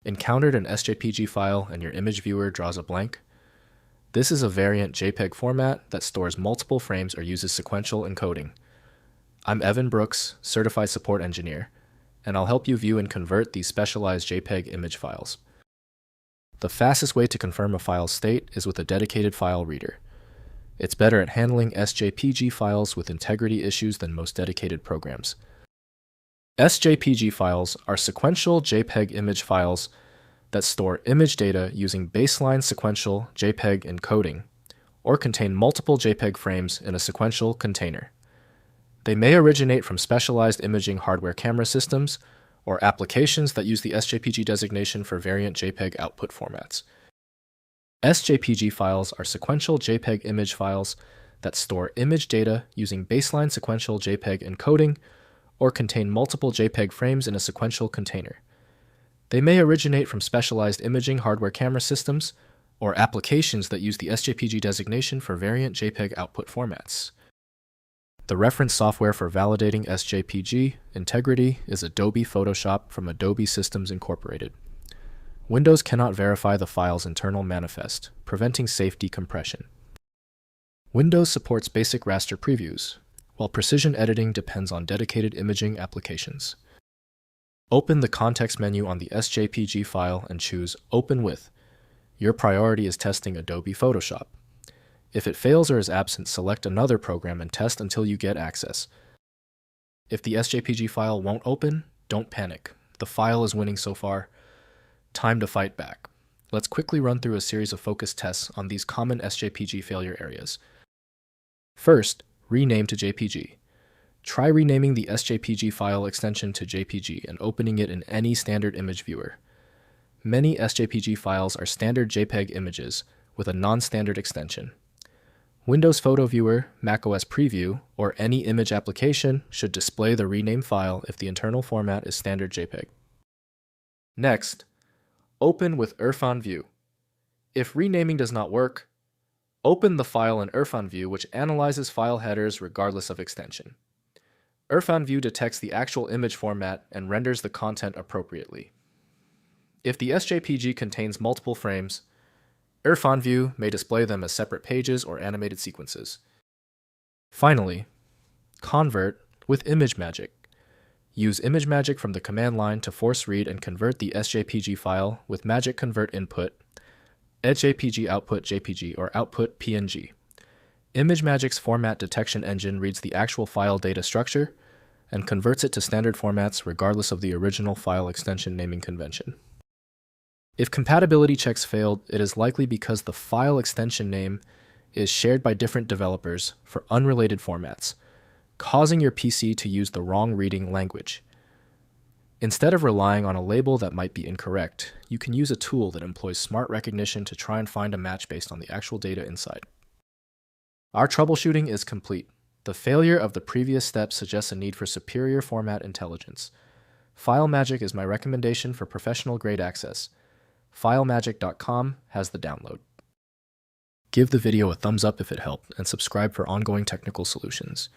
Encountered an SJPG file and your image viewer draws a blank? This is a variant JPEG format that stores multiple frames or uses sequential encoding. I'm Evan Brooks, Certified Support Engineer, and I'll help you view and convert these specialized JPEG image files. The fastest way to confirm a file's state is with a dedicated file reader. It's better at handling SJPG files with integrity issues than most dedicated programs. SJPG files are sequential JPEG image files that store image data using baseline sequential JPEG encoding, or contain multiple JPEG frames in a sequential container. They may originate from specialized imaging hardware camera systems or applications that use the SJPG designation for variant JPEG output formats. SJPG files are sequential JPEG image files that store image data using baseline sequential JPEG encoding or contain multiple JPEG frames in a sequential container. They may originate from specialized imaging hardware camera systems or applications that use the SJPG designation for variant JPEG output formats. The reference software for validating SJPG integrity is Adobe Photoshop from Adobe Systems Incorporated. Windows cannot verify the file's internal manifest, preventing safe decompression. Windows supports basic raster previews, while precision editing depends on dedicated imaging applications. Open the context menu on the SJPG file and choose Open With. Your priority is testing Adobe Photoshop. If it fails or is absent, select another program and test until you get access. If the SJPG file won't open, don't panic. The file is winning so far. Time to fight back. Let's quickly run through a series of focus tests on these common SJPG failure areas. First, rename to JPG. Try renaming the SJPG file extension to JPG and opening it in any standard image viewer. Many SJPG files are standard JPEG images with a non-standard extension. Windows Photo Viewer, macOS Preview, or any image application should display the renamed file if the internal format is standard JPEG. Next, open with IrfanView. If renaming does not work, open the file in IrfanView, which analyzes file headers regardless of extension. IrfanView detects the actual image format and renders the content appropriately. If the SJPG contains multiple frames, IrfanView may display them as separate pages or animated sequences. Finally, convert with ImageMagick. Use ImageMagick from the command line to force read and convert the SJPG file with Magic Convert input, SJPG output JPG, or output PNG. ImageMagick's format detection engine reads the actual file data structure and converts it to standard formats regardless of the original file extension naming convention. If compatibility checks failed, it is likely because the file extension name is shared by different developers for unrelated formats, causing your PC to use the wrong reading language. Instead of relying on a label that might be incorrect, you can use a tool that employs smart recognition to try and find a match based on the actual data inside. Our troubleshooting is complete. The failure of the previous step suggests a need for superior format intelligence. FileMagick is my recommendation for professional-grade access. FileMagick.com has the download. Give the video a thumbs up if it helped, and subscribe for ongoing technical solutions.